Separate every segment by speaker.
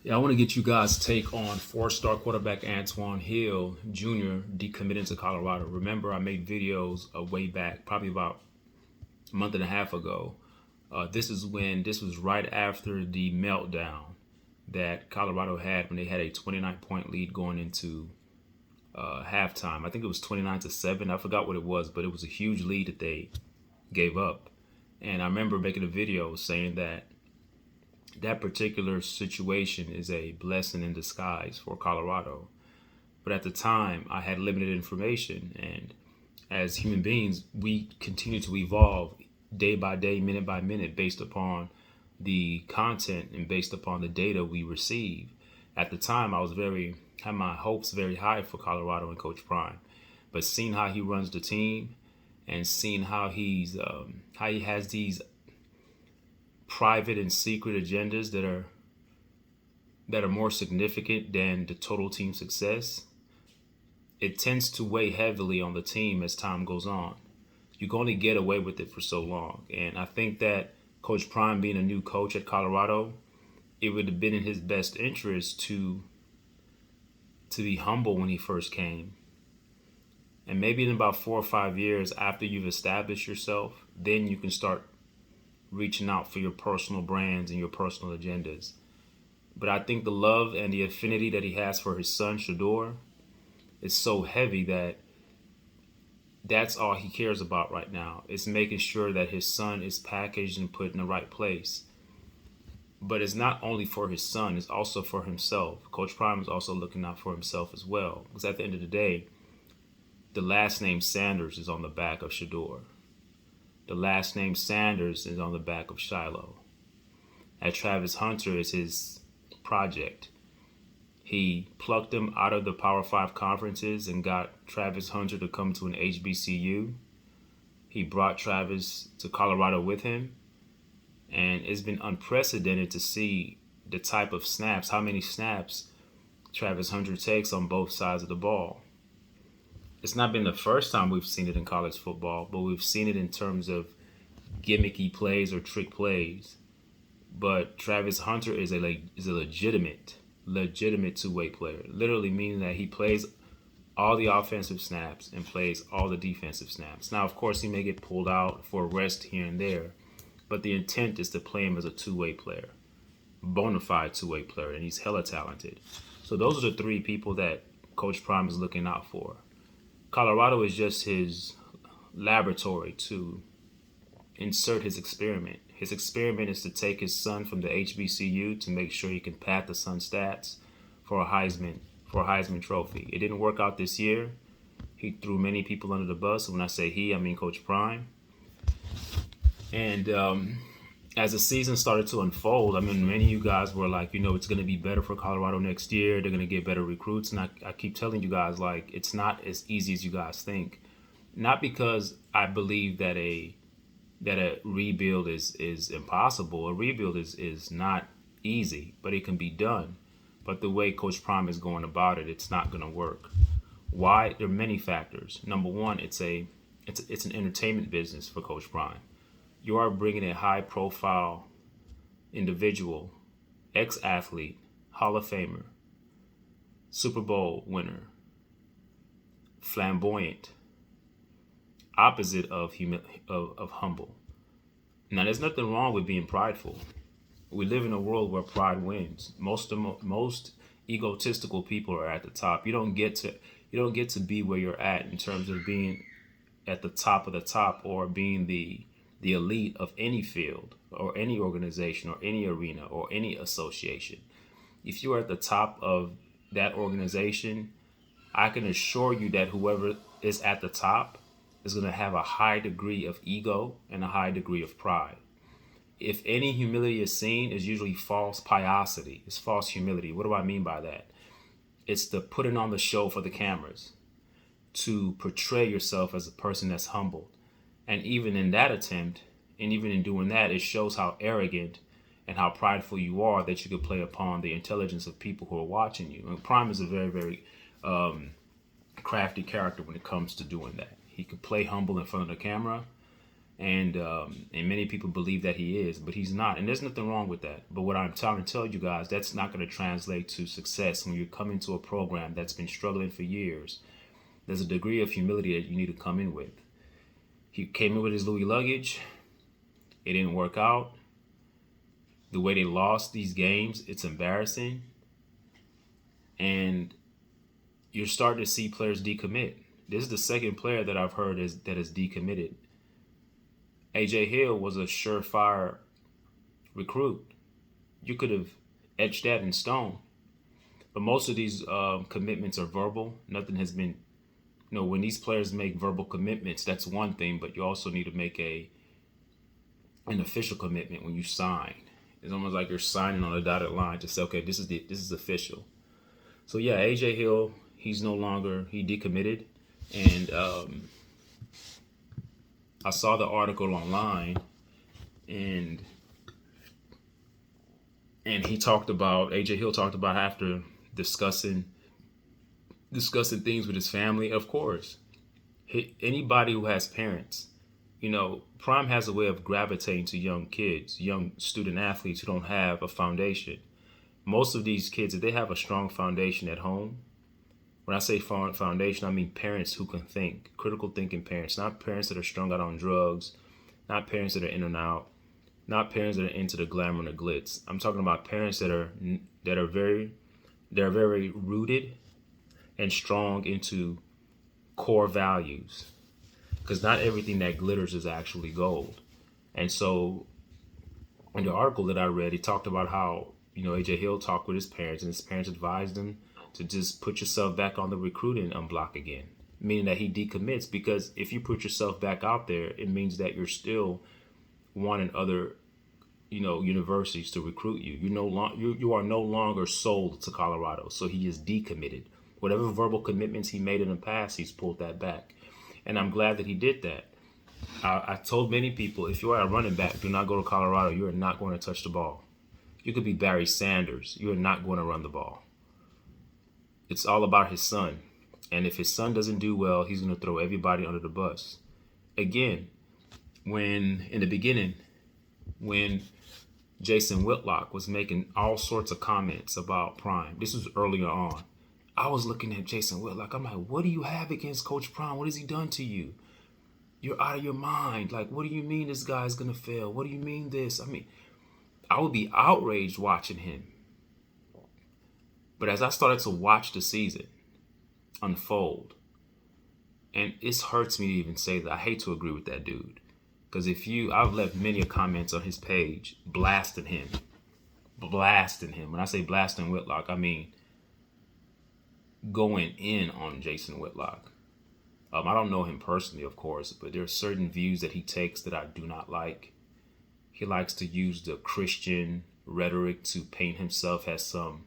Speaker 1: Yeah, I want to get you guys' take on four-star quarterback Antwann Hill Jr. decommitting to Colorado. Remember, I made videos way back, probably about a month and a half ago. This was right after the meltdown that Colorado had when they had a 29-point lead going into halftime. I think it was 29-7. I forgot what it was, but it was a huge lead that they gave up. And I remember making a video saying that particular situation is a blessing in disguise for Colorado. But at the time, I had limited information. And as human beings, we continue to evolve day by day, minute by minute, based upon the content and based upon the data we receive. At the time, had my hopes very high for Colorado and Coach Prime. But seeing how he runs the team and seeing how he has these private and secret agendas that are more significant than the total team success, it tends to weigh heavily on the team as time goes on. You can only get away with it for so long. And I think that Coach Prime, being a new coach at Colorado, it would have been in his best interest to be humble when he first came. And maybe in about 4 or 5 years after you've established yourself, then you can start reaching out for your personal brands and your personal agendas. But I think the love and the affinity that he has for his son, Shador, is so heavy that that's all he cares about right now. It's making sure that his son is packaged and put in the right place. But it's not only for his son, it's also for himself. Coach Prime is also looking out for himself as well. Because at the end of the day, the last name Sanders is on the back of Shador. The last name Sanders is on the back of Shiloh. And Travis Hunter is his project. He plucked him out of the Power 5 conferences and got Travis Hunter to come to an HBCU. He brought Travis to Colorado with him. And it's been unprecedented to see the type of snaps, how many snaps Travis Hunter takes on both sides of the ball. It's not been the first time we've seen it in college football, but we've seen it in terms of gimmicky plays or trick plays. But Travis Hunter is a legitimate two-way player. Literally meaning that he plays all the offensive snaps and plays all the defensive snaps. Now, of course, he may get pulled out for a rest here and there, but the intent is to play him as a two-way player, bona fide two-way player, and he's hella talented. So those are the three people that Coach Prime is looking out for. Colorado is just his laboratory to insert his experiment. His experiment is to take his son from the HBCU to make sure he can pad the son's stats for a Heisman Trophy. It didn't work out this year. He threw many people under the bus. When I say he, I mean Coach Prime. And as the season started to unfold, I mean, many of you guys were like, it's going to be better for Colorado next year. They're going to get better recruits. And I keep telling you guys, like, it's not as easy as you guys think. Not because I believe that a rebuild is impossible. A rebuild is not easy, but it can be done. But the way Coach Prime is going about it, it's not going to work. Why? There are many factors. Number one, it's an entertainment business for Coach Prime. You are bringing a high-profile individual, ex-athlete, Hall of Famer, Super Bowl winner, flamboyant, opposite of humble. Now, there's nothing wrong with being prideful. We live in a world where pride wins. Most egotistical people are at the top. You don't get to be where you're at in terms of being at the top of the top or being the elite of any field or any organization or any arena or any association. If you are at the top of that organization, I can assure you that whoever is at the top is going to have a high degree of ego and a high degree of pride. If any humility is seen, it's usually false piosity. It's false humility. What do I mean by that? It's the putting on the show for the cameras, to portray yourself as a person that's humbled. And even in that attempt, and even in doing that, it shows how arrogant and how prideful you are that you could play upon the intelligence of people who are watching you. And Prime is a very, very crafty character when it comes to doing that. He could play humble in front of the camera, And many people believe that he is, but he's not. And there's nothing wrong with that. But what I'm trying to tell you guys, that's not going to translate to success when you're coming to a program that's been struggling for years. There's a degree of humility that you need to come in with. He came in with his Louis luggage. It didn't work out. The way they lost these games, it's embarrassing. And you're starting to see players decommit. This is the second player that I've heard that has decommitted. AJ Hill was a surefire recruit. You could have etched that in stone. But most of these commitments are verbal. Nothing has been, when these players make verbal commitments, that's one thing, but you also need to make an official commitment when you sign. It's almost like you're signing on a dotted line to say, okay, this is official. So yeah, AJ Hill, he decommitted. And I saw the article online, and AJ Hill talked about after discussing things with his family. Of course, anybody who has parents, Prime has a way of gravitating to young kids, young student athletes who don't have a foundation. Most of these kids, if they have a strong foundation at home, when I say foundation, I mean parents who can think, critical thinking parents, not parents that are strung out on drugs, not parents that are in and out, not parents that are into the glamour and the glitz. I'm talking about parents that are very rooted and strong into core values, because not everything that glitters is actually gold. And so in the article that I read, he talked about how, AJ Hill talked with his parents, and his parents advised him to just put yourself back on the recruiting block again, meaning that he decommits, because if you put yourself back out there, it means that you're still wanting other, universities to recruit you. You are no longer sold to Colorado. So he is decommitted. Whatever verbal commitments he made in the past, he's pulled that back. And I'm glad that he did that. I told many people, if you are a running back, do not go to Colorado. You are not going to touch the ball. You could be Barry Sanders. You are not going to run the ball. It's all about his son. And if his son doesn't do well, he's going to throw everybody under the bus. Again, in the beginning, when Jason Whitlock was making all sorts of comments about Prime, this was earlier on, I was looking at Jason Whitlock. I'm like, what do you have against Coach Prime? What has he done to you? You're out of your mind. Like, what do you mean this guy's going to fail? What do you mean this? I mean, I would be outraged watching him. But as I started to watch the season unfold, and it hurts me to even say that, I hate to agree with that dude. Because I've left many comments on his page blasting him. When I say blasting Whitlock, I mean going in on Jason Whitlock. I don't know him personally, of course, but there are certain views that he takes that I do not like. He likes to use the Christian rhetoric to paint himself as some,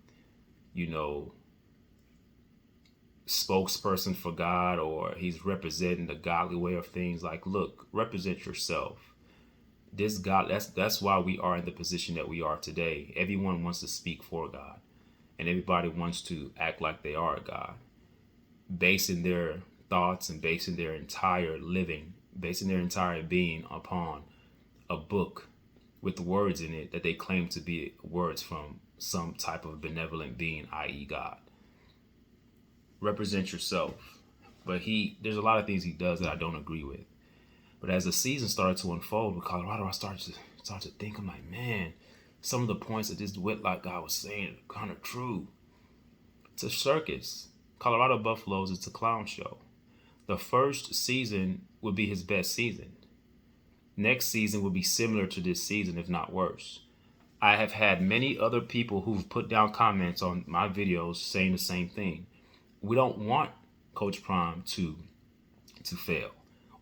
Speaker 1: spokesperson for God, or he's representing the godly way of things. Like, look, represent yourself. This God, that's why we are in the position that we are today. Everyone wants to speak for God, and everybody wants to act like they are God, basing their thoughts and basing their entire living, basing their entire being upon a book with words in it that they claim to be words from some type of benevolent being, i.e. God. Represent yourself. But there's a lot of things he does that I don't agree with. But as the season started to unfold with Colorado, I started to think, I'm like, man, some of the points that this Whitlock guy was saying are kind of true. It's a circus. Colorado Buffaloes, it's a clown show. The first season would be his best season. Next season will be similar to this season, if not worse. I have had many other people who've put down comments on my videos saying the same thing. We don't want Coach Prime to fail.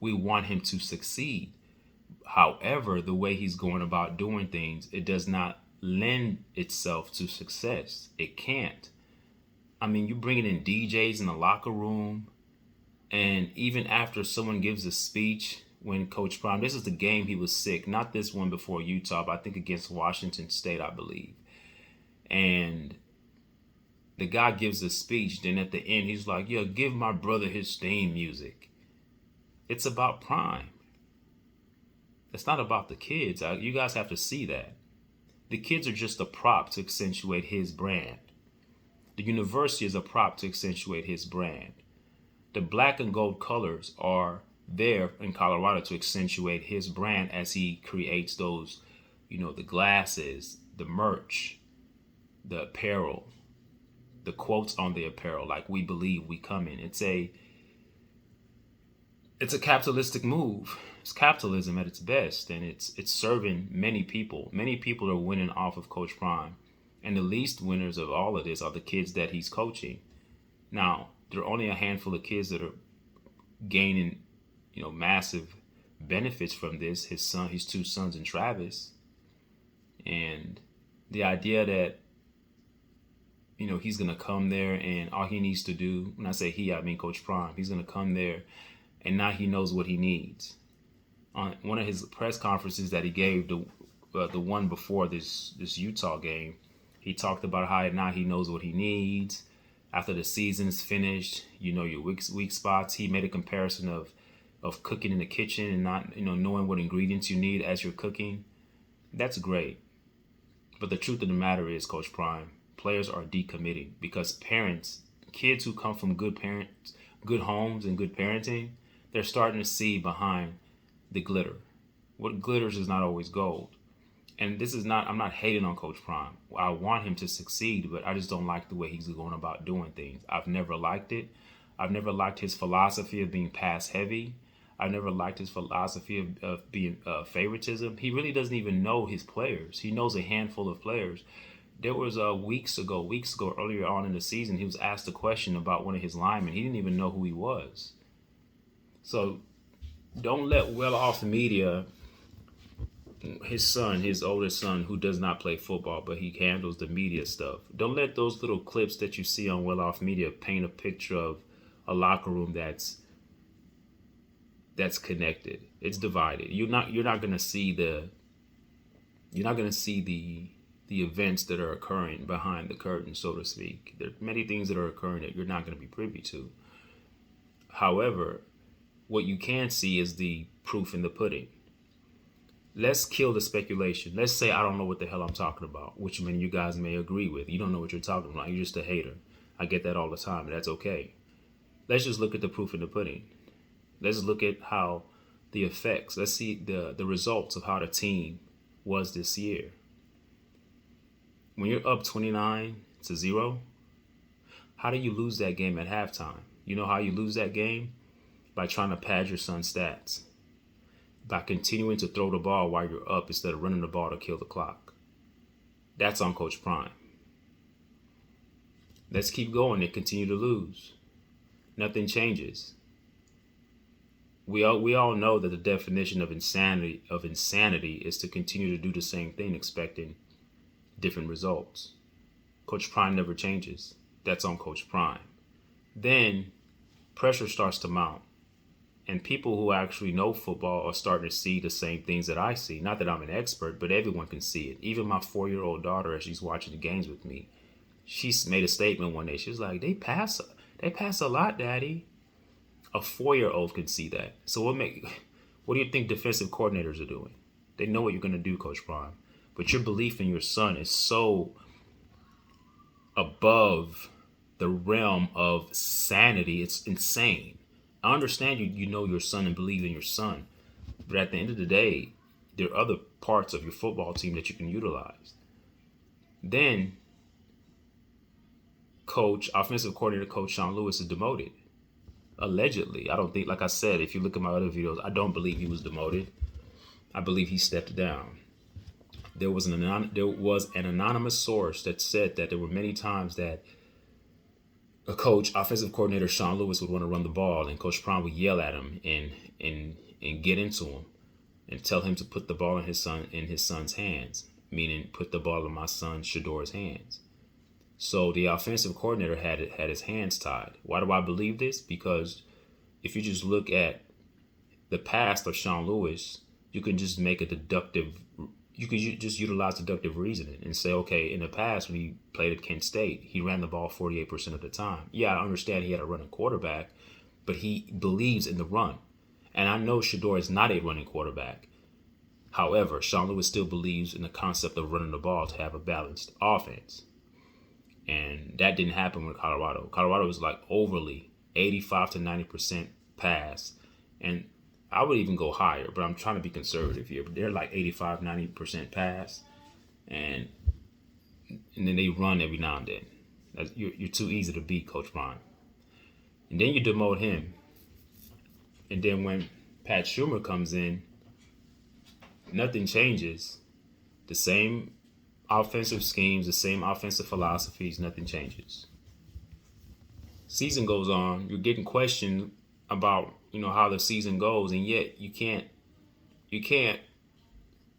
Speaker 1: We want him to succeed. However, the way he's going about doing things, it does not lend itself to success. It can't. I mean, you're bringing in DJs in the locker room, and even after someone gives a speech, when Coach Prime, this is the game he was sick, not this one before Utah, but I think against Washington State, I believe. And the guy gives a speech, then at the end, he's like, yeah, give my brother his theme music. It's about Prime. It's not about the kids. You guys have to see that. The kids are just a prop to accentuate his brand. The university is a prop to accentuate his brand. The black and gold colors are there in Colorado to accentuate his brand as he creates those, the glasses, the merch, the apparel, the quotes on the apparel, like "we believe, we come in." It's a capitalistic move. It's capitalism at its best, and it's serving many people. Many people are winning off of Coach Prime, and the least winners of all of this are the kids that he's coaching. Now, there are only a handful of kids that are gaining, massive benefits from this. His two sons, and Travis. And the idea that, he's going to come there and all he needs to do, when I say he, I mean Coach Prime, he's going to come there and now he knows what he needs. On one of his press conferences that he gave, the one before this Utah game, he talked about how now he knows what he needs. After the season is finished, your weak spots. He made a comparison of cooking in the kitchen and not, knowing what ingredients you need as you're cooking. That's great. But the truth of the matter is, Coach Prime, players are decommitting because kids who come from good parents, good homes and good parenting, they're starting to see behind the glitter. What glitters is not always gold. And I'm not hating on Coach Prime. I want him to succeed, but I just don't like the way he's going about doing things. I've never liked it. I've never liked his philosophy of being pass heavy. I've never liked his philosophy of being favoritism. He really doesn't even know his players. He knows a handful of players. There was weeks ago, earlier on in the season, he was asked a question about one of his linemen. He didn't even know who he was. So don't let well-off media, his oldest son, who does not play football, but he handles the media stuff. Don't let those little clips that you see on well-off media paint a picture of a locker room that's connected. It's divided. You're not going to see the events that are occurring behind the curtain, so to speak. There are many things that are occurring that you're not going to be privy to. However, what you can see is the proof in the pudding. Let's kill the speculation. Let's say I don't know what the hell I'm talking about, which many of you guys may agree with. You don't know what you're talking about. You're just a hater. I get that all the time, and that's okay. Let's just look at the proof in the pudding. Let's look at how the effects. Let's see the results of how the team was this year. When you're up 29-0, how do you lose that game at halftime? You know how you lose that game? By trying to pad your son's stats. By continuing to throw the ball while you're up instead of running the ball to kill the clock. That's on Coach Prime. Let's keep going and continue to lose. Nothing changes. We all know that the definition of insanity is to continue to do the same thing expecting different results. Coach Prime never changes. That's on Coach Prime. Then pressure starts to mount. And people who actually know football are starting to see the same things that I see. Not that I'm an expert, but everyone can see it. Even my 4-year-old daughter, as she's watching the games with me, she's made a statement one day. She's like, they pass a lot, Daddy. A 4-year-old can see that. So what do you think defensive coordinators are doing? They know what you're going to do, Coach Prime. But your belief in your son is so above the realm of sanity. It's insane. I understand you know your son and believe in your son. But at the end of the day, there are other parts of your football team that you can utilize. Then, offensive coordinator Coach Sean Lewis is demoted. Allegedly. I don't think, like I said, if you look at my other videos, I don't believe he was demoted. I believe he stepped down. There was an anonymous source that said that there were many times that offensive coordinator Sean Lewis would want to run the ball, and Coach Prime would yell at him and get into him and tell him to put the ball in his son's hands, meaning put the ball in my son Shador's hands. So the offensive coordinator had his hands tied. Why do I believe this? Because if you just look at the past of Sean Lewis, you can just make you could just utilize deductive reasoning and say, okay, in the past when he played at Kent State, he ran the ball 48% of the time. Yeah, I understand he had a running quarterback, but he believes in the run. And I know Shador is not a running quarterback. However, Sean Lewis still believes in the concept of running the ball to have a balanced offense. And that didn't happen with Colorado. Colorado was like overly 85 to 90% pass. And I would even go higher, but I'm trying to be conservative here. But they're like 85, 90% pass. And then they run every now and then. You're too easy to beat, Coach Prime. And then you demote him. And then when Pat Schumer comes in, nothing changes. The same offensive schemes, the same offensive philosophies, nothing changes. Season goes on, you're getting questioned about, how the season goes, and yet you can't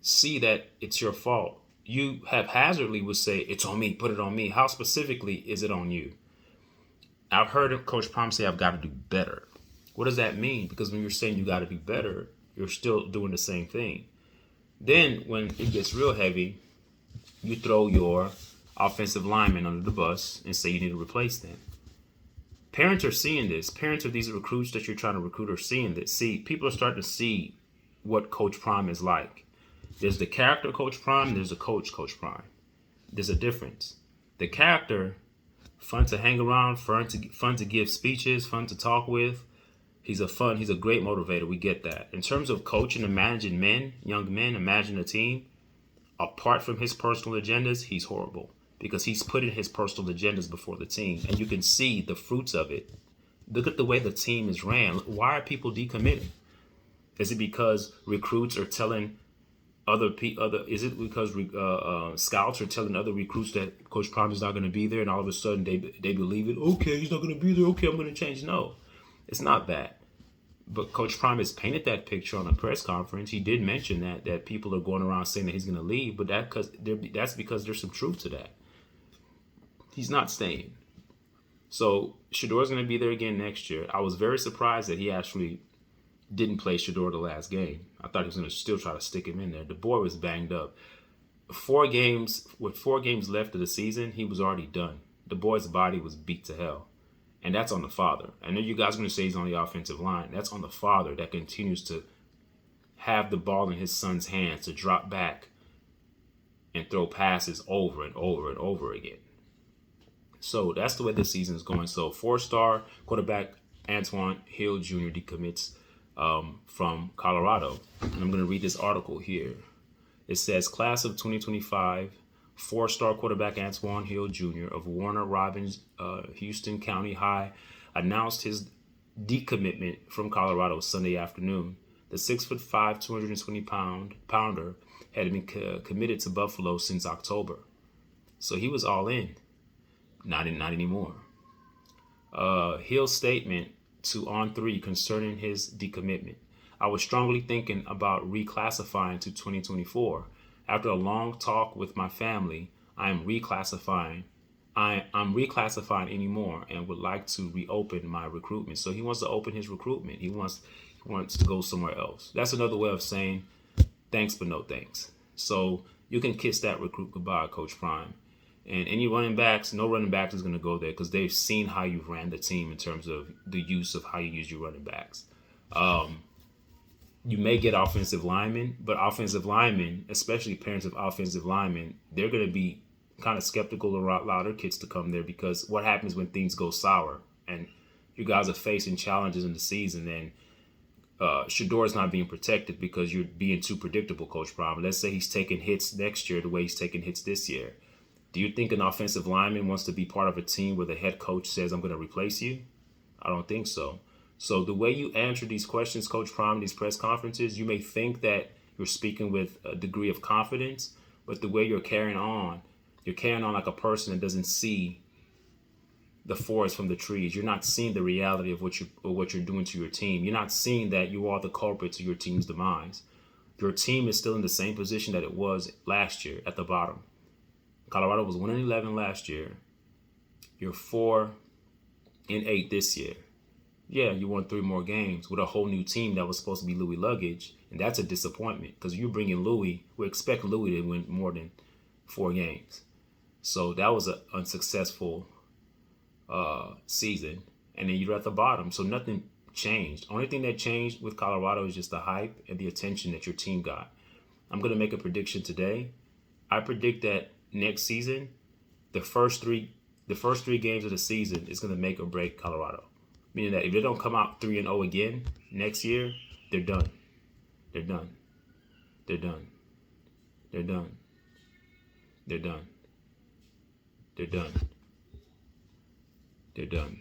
Speaker 1: see that it's your fault. You haphazardly would say, it's on me, put it on me. How specifically is it on you? I've heard Coach Prime say, I've got to do better. What does that mean? Because when you're saying you got to do better, you're still doing the same thing. Then when it gets real heavy, you throw your offensive lineman under the bus and say you need to replace them. Parents are seeing this. Parents of these recruits that you're trying to recruit are seeing this. See, people are starting to see what Coach Prime is like. There's the character Coach Prime, there's the Coach Prime. There's a difference. The character, fun to hang around, fun to give speeches, fun to talk with. He's a great motivator. We get that. In terms of coaching and managing young men, and managing a team, apart from his personal agendas, he's horrible because he's putting his personal agendas before the team, and you can see the fruits of it. Look at the way the team is ran. Why are people decommitting? Is it because recruits are telling is it because scouts are telling other recruits that Coach Prime is not going to be there, and all of a sudden they believe it? Okay, he's not going to be there. Okay, I'm going to change. No, it's not that. But Coach Prime has painted that picture on a press conference. He did mention that people are going around saying that he's going to leave, but that's because there's some truth to that. He's not staying. So Shedor's going to be there again next year. I was very surprised that he actually didn't play Shedor the last game. I thought he was going to still try to stick him in there. The boy was banged up. With 4 games left of the season, he was already done. The boy's body was beat to hell. And that's on the father. I know you guys are going to say he's on the offensive line. That's on the father that continues to have the ball in his son's hands to drop back and throw passes over and over and over again. So that's the way this season is going. So 4-star quarterback Antwann Hill Jr. decommits from Colorado. And I'm going to read this article here. It says, class of 2025, 4-star quarterback Antwann Hill Jr. of Warner Robins, Houston County High, announced his decommitment from Colorado Sunday afternoon. The 6'5", 220-pounder had been committed to Buffalo since October. So he was all in. Not anymore. Hill's statement to On3 concerning his decommitment. I was strongly thinking about reclassifying to 2024. After a long talk with my family, I'm reclassifying anymore and would like to reopen my recruitment. So he wants to open his recruitment. He wants to go somewhere else. That's another way of saying thanks but no thanks. So you can kiss that recruit goodbye, Coach Prime. And any running backs, no running backs is going to go there because they've seen how you ran the team in terms of the use of how you use your running backs. You may get offensive linemen, but offensive linemen, especially parents of offensive linemen, they're going to be kind of skeptical to allow their kids to come there because what happens when things go sour and you guys are facing challenges in the season and Shedor is not being protected because you're being too predictable, Coach Prime. Let's say he's taking hits next year the way he's taking hits this year. Do you think an offensive lineman wants to be part of a team where the head coach says, I'm going to replace you? I don't think so. So the way you answer these questions, Coach Prime, these press conferences, you may think that you're speaking with a degree of confidence, but the way you're carrying on like a person that doesn't see the forest from the trees. You're not seeing the reality of what you're doing to your team. You're not seeing that you are the culprit to your team's demise. Your team is still in the same position that it was last year at the bottom. Colorado was 1-11 last year. You're 4-8 this year. Yeah, you won 3 more games with a whole new team that was supposed to be Louis luggage, and that's a disappointment because you're bringing Louis. We expect Louis to win more than 4 games. So that was an unsuccessful season, and then you're at the bottom. So nothing changed. Only thing that changed with Colorado is just the hype and the attention that your team got. I'm going to make a prediction today. I predict that next season, the first three games of the season is going to make or break Colorado. Meaning that if they don't come out 3-0 again next year, they're done. They're done. They're done. They're done. They're done. They're done. They're done.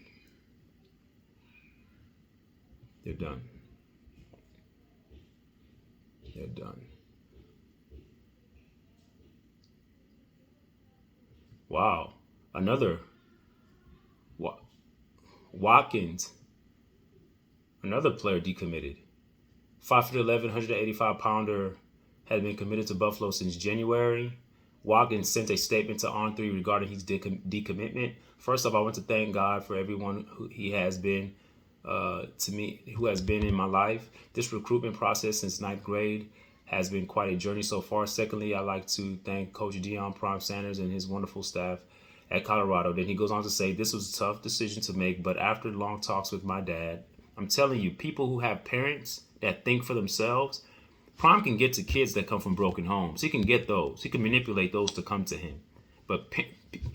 Speaker 1: They're done. They're done. Wow. Another Watkins, another player decommitted. 5'11", 185-pounder had been committed to Buffalo since January. Watkins sent a statement to On3 regarding his decommitment. First off, I want to thank God for everyone who he has been to me, who has been in my life. This recruitment process since 9th grade has been quite a journey so far. Secondly, I'd like to thank Coach Deion Prime Sanders and his wonderful staff at Colorado. Then he goes on to say, this was a tough decision to make, but after long talks with my dad, I'm telling you, people who have parents that think for themselves, Prime can get to kids that come from broken homes. He can get those. He can manipulate those to come to him. But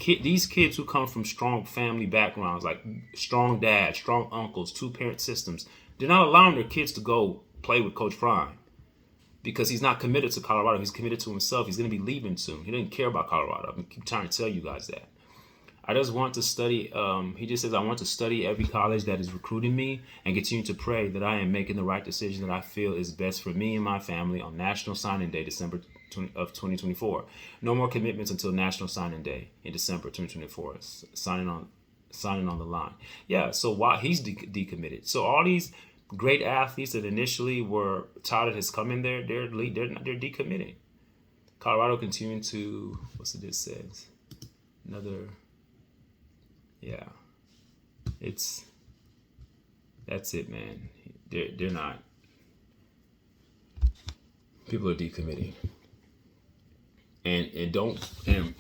Speaker 1: these kids who come from strong family backgrounds, like strong dads, strong uncles, two-parent systems, they're not allowing their kids to go play with Coach Prime because he's not committed to Colorado. He's committed to himself. He's going to be leaving soon. He doesn't care about Colorado. I keep trying to tell you guys that. I just want to study. He just says, I want to study every college that is recruiting me and continue to pray that I am making the right decision that I feel is best for me and my family on National Signing Day, December of 2024. No more commitments until National Signing Day in December 2024. Signing on the line. Yeah, so why he's decommitted. So all these great athletes that initially were touted as coming there, they're decommitting. Colorado continuing to, what's it this says? Another... Yeah, that's it, man. They're not. People are decommitting, and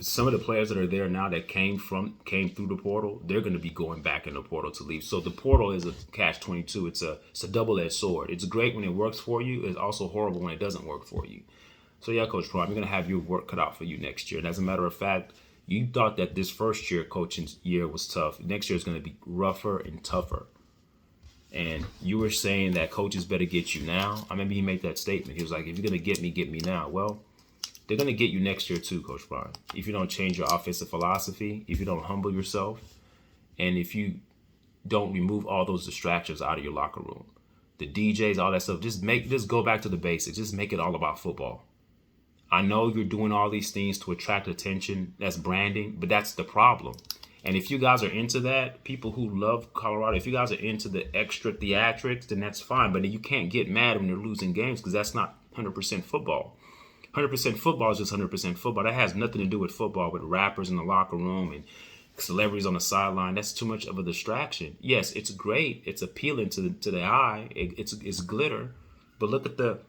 Speaker 1: some of the players that are there now that came through the portal, they're going to be going back in the portal to leave. So the portal is a catch-22. It's a double-edged sword. It's great when it works for you. It's also horrible when it doesn't work for you. So yeah, Coach Prime, you're going to have your work cut out for you next year. And as a matter of fact, you thought that this first year coaching year was tough. Next year is going to be rougher and tougher. And you were saying that coaches better get you now. I remember he made that statement. He was like, if you're going to get me now. Well, they're going to get you next year too, Coach Prime. If you don't change your offensive philosophy, if you don't humble yourself, and if you don't remove all those distractions out of your locker room, the DJs, all that stuff, just go back to the basics. Just make it all about football. I know you're doing all these things to attract attention. That's branding, but that's the problem. And if you guys are into that, people who love Colorado, if you guys are into the extra theatrics, then that's fine. But you can't get mad when you're losing games because that's not 100% football. 100% football is just 100% football. That has nothing to do with football, with rappers in the locker room and celebrities on the sideline. That's too much of a distraction. Yes, it's great. It's appealing to the eye. It's glitter. But look at the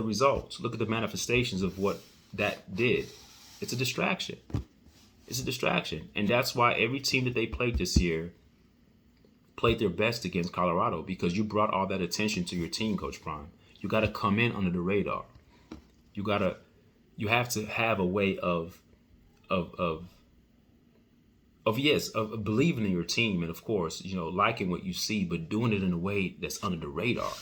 Speaker 1: results. Look at the manifestations of what that did. It's a distraction. It's a distraction. And that's why every team that they played this year played their best against Colorado, because you brought all that attention to your team, Coach Prime. You got to come in under the radar. You have to have a way of believing in your team, and of course, liking what you see, but doing it in a way that's under the radar.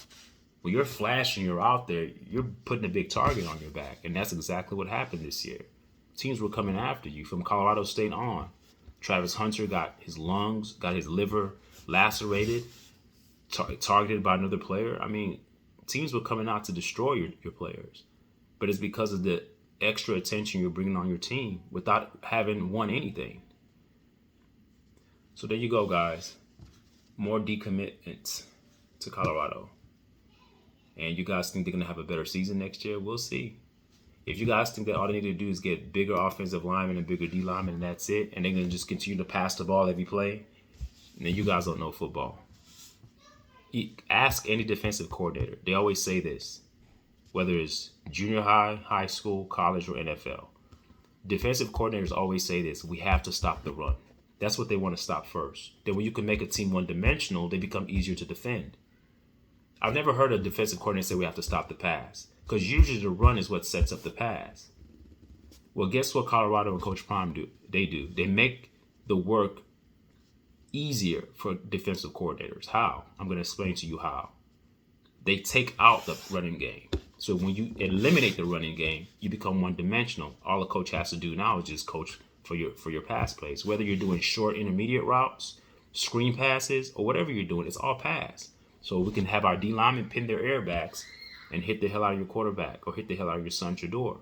Speaker 1: When you're flashing, you're out there, you're putting a big target on your back. And that's exactly what happened this year. Teams were coming after you from Colorado State on. Travis Hunter got his lungs, got his liver lacerated, targeted by another player. I mean, teams were coming out to destroy your players. But it's because of the extra attention you're bringing on your team without having won anything. So there you go, guys. More decommitments to Colorado. And you guys think they're going to have a better season next year? We'll see. If you guys think that all they need to do is get bigger offensive linemen and bigger D linemen and that's it, and they're going to just continue to pass the ball every play, then you guys don't know football. Ask any defensive coordinator. They always say this, whether it's junior high, high school, college, or NFL. Defensive coordinators always say this: we have to stop the run. That's what they want to stop first. Then when you can make a team one-dimensional, they become easier to defend. I've never heard a defensive coordinator say we have to stop the pass. because usually the run is what sets up the pass. Well, guess what Colorado and Coach Prime do? They make the work easier for defensive coordinators. How? I'm going to explain to you how. They take out the running game. So when you eliminate the running game, you become one-dimensional. All a coach has to do now is just coach for your pass plays. Whether you're doing short intermediate routes, screen passes, or whatever you're doing, it's all pass. So we can have our D linemen pin their airbacks and hit the hell out of your quarterback or hit the hell out of your son Shador.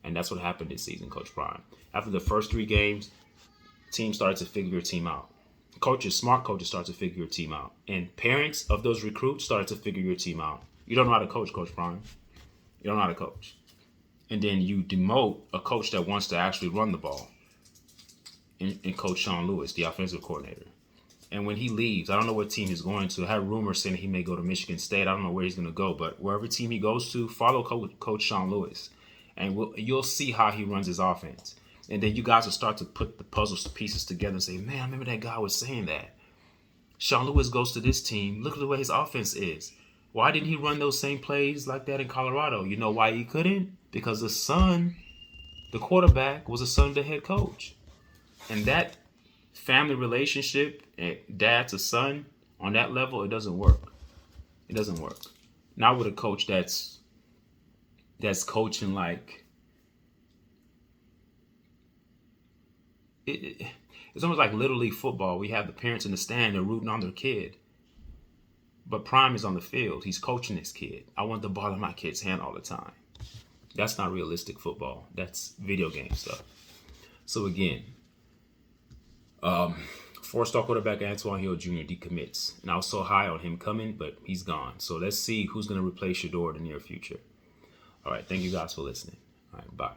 Speaker 1: And that's what happened this season, Coach Prime. After the first 3 games, teams started to figure your team out. Smart coaches start to figure your team out. And parents of those recruits started to figure your team out. You don't know how to coach, Coach Prime. You don't know how to coach. And then you demote a coach that wants to actually run the ball. And Coach Sean Lewis, the offensive coordinator. And when he leaves, I don't know what team he's going to. I had rumors saying he may go to Michigan State. I don't know where he's going to go. But wherever team he goes to, follow Coach Sean Lewis. And you'll see how he runs his offense. And then you guys will start to put the puzzle pieces together and say, man, I remember that guy was saying that. Sean Lewis goes to this team. Look at the way his offense is. Why didn't he run those same plays like that in Colorado? You know why he couldn't? Because the son, the quarterback, was the son of the head coach. And that family relationship, dad to son, on that level, it doesn't work. It doesn't work. Not with a coach that's coaching like... It's almost like Little League football. We have the parents in the stand, they're rooting on their kid. But Prime is on the field. He's coaching his kid. I want the ball in my kid's hand all the time. That's not realistic football. That's video game stuff. So again, 4-star quarterback Antwann Hill Jr. decommits. And I was so high on him coming, but he's gone. So let's see who's going to replace Shador in the near future. All right. Thank you guys for listening. All right. Bye.